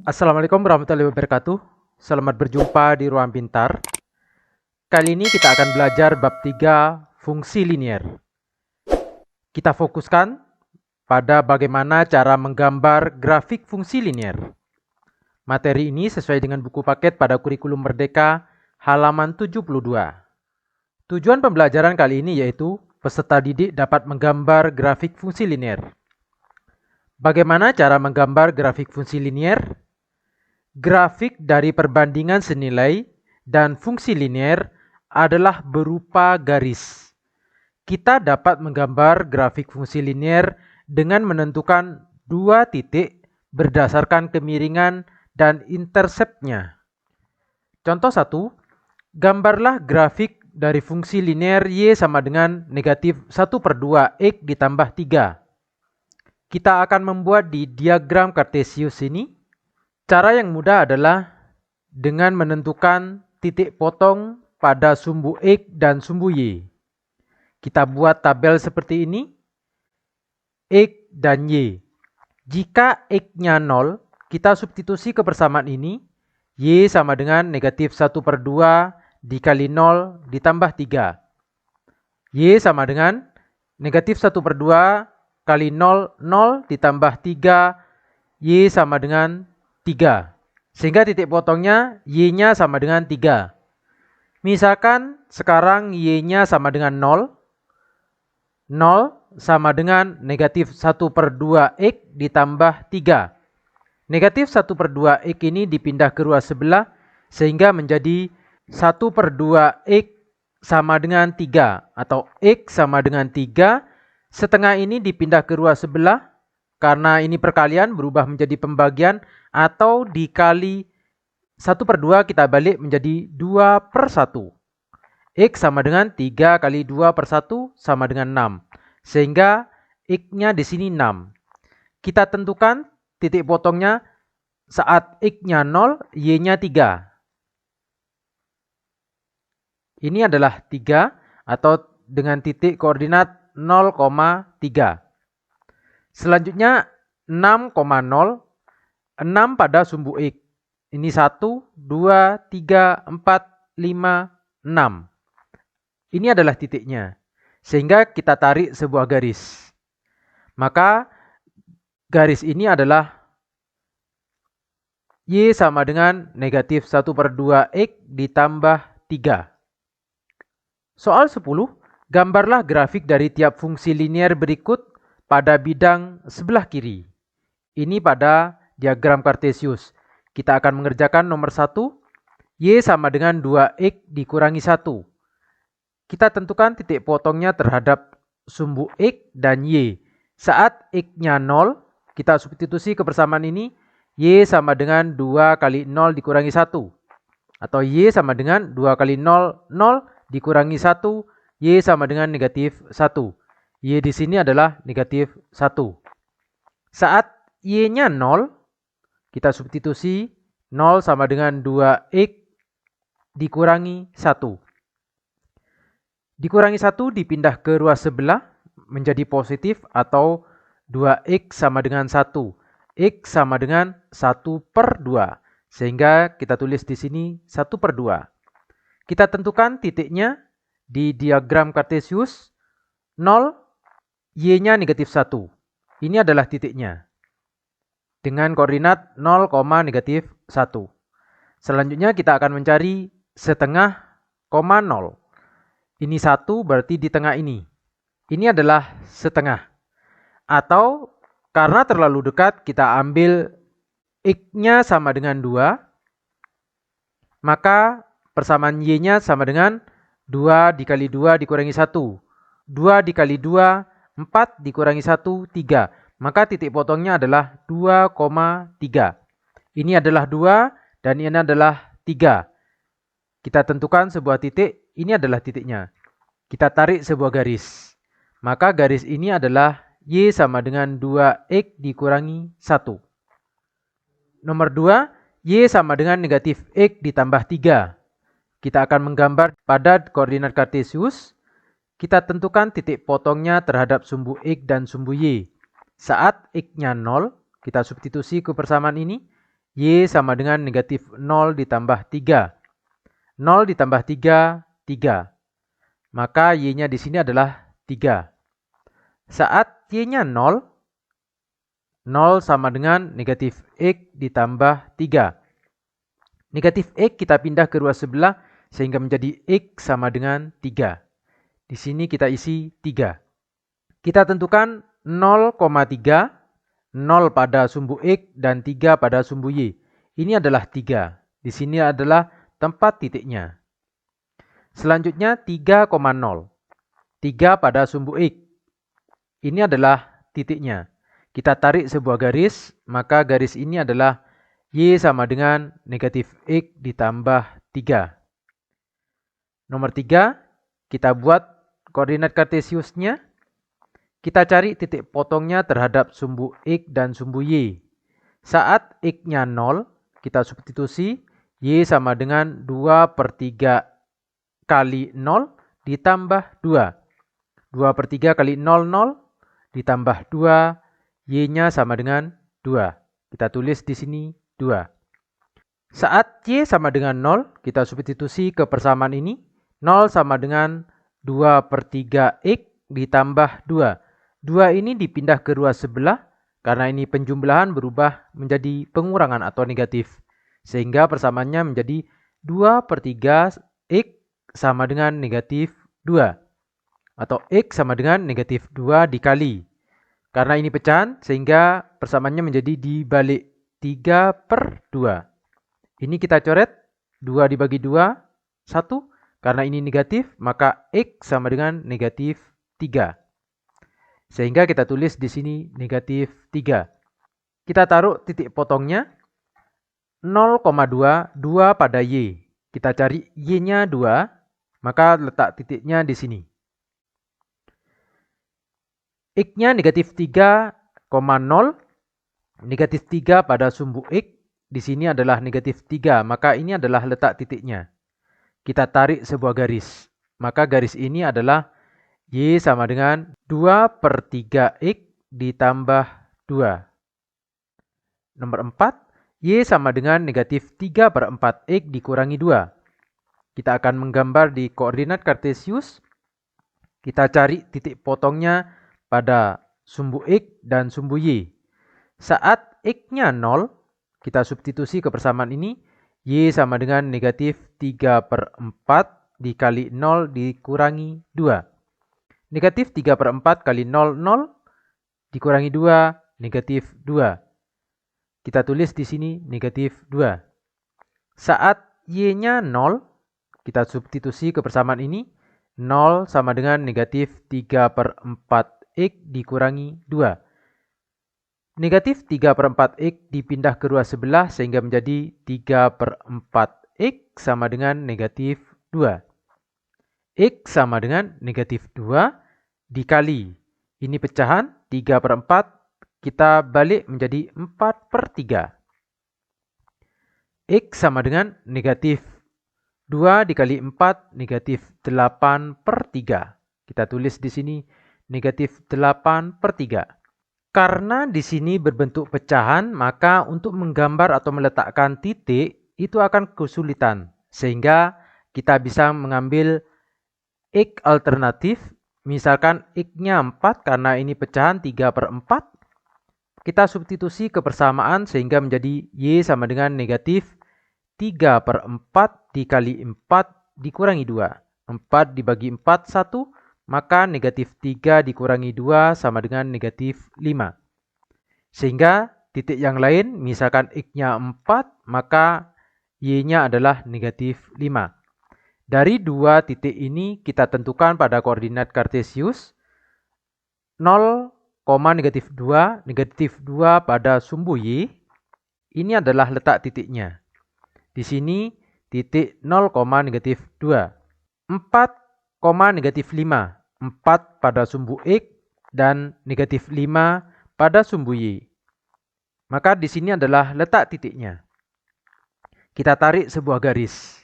Assalamualaikum warahmatullahi wabarakatuh. Selamat berjumpa di Ruang Pintar. Kali ini kita akan belajar bab 3 fungsi linier. Kita fokuskan pada bagaimana cara menggambar grafik fungsi linier. Materi ini sesuai dengan buku paket pada kurikulum Merdeka halaman 72. Tujuan pembelajaran kali ini yaitu peserta didik dapat menggambar grafik fungsi linier. Bagaimana cara menggambar grafik fungsi linier? Grafik dari perbandingan senilai dan fungsi linier adalah berupa garis. Kita dapat menggambar grafik fungsi linier dengan menentukan dua titik berdasarkan kemiringan dan interseptnya. Contoh 1, gambarlah grafik dari fungsi linier Y sama dengan negatif 1/2 X ditambah 3. Kita akan membuat di diagram Kartesius ini. Cara yang mudah adalah dengan menentukan titik potong pada sumbu X dan sumbu Y. Kita buat tabel seperti ini, X dan Y. Jika X-nya 0, kita substitusi kebersamaan ini, Y sama dengan negatif 1/2 dikali 0 ditambah 3. Y sama dengan negatif 1/2 kali 0, 0 ditambah 3, Y sama dengan 3. Sehingga titik potongnya Y-nya sama dengan 3. Misalkan sekarang Y-nya sama dengan 0. 0 sama dengan negatif 1/2 X ditambah 3. Negatif 1/2 X ini dipindah ke ruas sebelah sehingga menjadi 1/2 X sama dengan 3. Atau X sama dengan 3. Setengah ini dipindah ke ruas sebelah. Karena ini perkalian berubah menjadi pembagian atau dikali 1/2 kita balik menjadi 2/1. X sama dengan 3 kali 2/1 sama dengan 6. Sehingga X-nya di sini 6. Kita tentukan titik potongnya saat X-nya 0, Y-nya 3. Ini adalah 3 atau dengan titik koordinat 0,3. Selanjutnya 6,0, 6 pada sumbu X. Ini 1, 2, 3, 4, 5, 6. Ini adalah titiknya. Sehingga kita tarik sebuah garis. Maka garis ini adalah Y sama dengan negatif 1/2 X ditambah 3. Soal 10, gambarlah grafik dari tiap fungsi linier berikut pada bidang sebelah kiri. Ini pada diagram Kartesius. Kita akan mengerjakan nomor 1. Y sama dengan 2X dikurangi 1. Kita tentukan titik potongnya terhadap sumbu X dan Y. Saat X-nya 0, kita substitusi kebersamaan ini. Y sama dengan 2 kali 0 dikurangi 1. Atau Y sama dengan 2 kali 0, 0 dikurangi 1. Y sama dengan negatif 1. Y di sini adalah negatif 1. Saat Y-nya 0, kita substitusi 0 sama dengan 2X dikurangi 1. Dikurangi 1 dipindah ke ruas sebelah menjadi positif atau 2X sama dengan 1. X sama dengan 1/2. Sehingga kita tulis di sini 1/2. Kita tentukan titiknya di diagram Kartesius 0, Y-nya negatif 1. Ini adalah titiknya. Dengan koordinat 0, negatif 1. Selanjutnya kita akan mencari setengah, 0. Ini 1 berarti di tengah ini. Ini adalah setengah. Atau karena terlalu dekat kita ambil X-nya sama dengan 2. Maka persamaan Y-nya sama dengan 2 dikali 2 dikurangi 1. 2 dikali 2, 4 dikurangi 1, 3. Maka titik potongnya adalah 2,3. Ini adalah 2 dan ini adalah 3. Kita tentukan sebuah titik, ini adalah titiknya. Kita tarik sebuah garis. Maka garis ini adalah Y sama dengan 2X dikurangi 1. Nomor 2, Y sama dengan negatif X ditambah 3. Kita akan menggambar pada koordinat Kartesius. Kita tentukan titik potongnya terhadap sumbu X dan sumbu Y. Saat X-nya 0, kita substitusi kebersamaan ini. Y sama dengan negatif 0 ditambah 3. 0 ditambah 3, 3. Maka Y-nya di sini adalah 3. Saat Y-nya 0, 0 sama dengan negatif X ditambah 3. Negatif X kita pindah ke ruas sebelah sehingga menjadi X sama dengan 3. Di sini kita isi 3. Kita tentukan 0,3, 0 pada sumbu X dan 3 pada sumbu Y. Ini adalah 3. Di sini adalah tempat titiknya. Selanjutnya 3,0. 3 pada sumbu X. Ini adalah titiknya. Kita tarik sebuah garis, maka garis ini adalah Y sama dengan negatif X ditambah 3. Nomor 3, kita buat koordinat kartesiusnya. Kita cari titik potongnya terhadap sumbu X dan sumbu Y. Saat X-nya 0, kita substitusi Y sama dengan 2/3 kali 0 ditambah 2. 2/3 kali 0, 0 ditambah 2, Y-nya sama dengan 2. Kita tulis di sini 2. Saat Y sama dengan 0, kita substitusi ke persamaan ini. 0 sama dengan 2/3 X ditambah 2. 2 ini dipindah ke ruas sebelah karena ini penjumlahan berubah menjadi pengurangan atau negatif. Sehingga persamaannya menjadi 2/3 X sama dengan negatif 2. Atau X sama dengan negatif 2 dikali. Karena ini pecahan sehingga persamaannya menjadi dibalik 3/2. Ini kita coret 2 dibagi 2, 1. Karena ini negatif maka X sama dengan negatif 3. Sehingga kita tulis di sini negatif 3. Kita taruh titik potongnya 0,2, 2 pada Y. Kita cari Y-nya 2, maka letak titiknya di sini. X-nya negatif 3,0. Negatif 3 pada sumbu X. Di sini adalah negatif 3, maka ini adalah letak titiknya. Kita tarik sebuah garis. Maka garis ini adalah Y sama dengan 2/3 X ditambah 2. Nomor 4, Y sama dengan negatif 3/4 X dikurangi 2. Kita akan menggambar di koordinat kartesius. Kita cari titik potongnya pada sumbu X dan sumbu Y. Saat X-nya 0, kita substitusi ke persamaan ini. Y sama dengan negatif 3/4 dikali 0 dikurangi 2. Negatif 3/4 kali 0, 0 dikurangi 2, negatif 2. Kita tulis di sini negatif 2. Saat Y-nya 0, kita substitusi ke persamaan ini. 0 sama dengan negatif 3/4 X dikurangi 2. Negatif 3/4 X dipindah ke ruas sebelah sehingga menjadi 3/4 X sama dengan negatif 2. X sama dengan negatif 2 dikali. Ini pecahan 3/4 kita balik menjadi 4/3. X sama dengan negatif 2 dikali 4 negatif 8/3. Kita tulis di sini negatif 8/3. Karena di sini berbentuk pecahan, maka untuk menggambar atau meletakkan titik itu akan kesulitan. Sehingga kita bisa mengambil X alternatif. Misalkan X-nya 4 karena ini pecahan 3/4. Kita substitusi ke persamaan sehingga menjadi Y sama dengan negatif 3/4 dikali 4 dikurangi 2. 4 dibagi 4, 1. Maka negatif 3 dikurangi 2 sama dengan negatif 5. Sehingga titik yang lain, misalkan X-nya 4, maka Y-nya adalah negatif 5. Dari dua titik ini kita tentukan pada koordinat kartesius 0, negatif 2, negatif 2 pada sumbu Y. Ini adalah letak titiknya. Di sini titik 0, negatif 2. 4, negatif 5. 4 pada sumbu X dan negatif 5 pada sumbu Y. Maka di sini adalah letak titiknya. Kita tarik sebuah garis.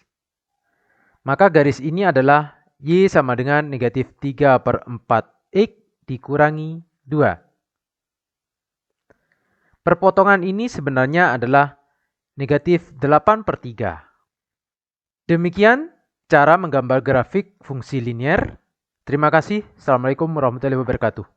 Maka garis ini adalah Y sama dengan negatif 3/4 X dikurangi 2. Perpotongan ini sebenarnya adalah negatif 8/3. Demikian cara menggambar grafik fungsi linier. Terima kasih. Assalamualaikum warahmatullahi wabarakatuh.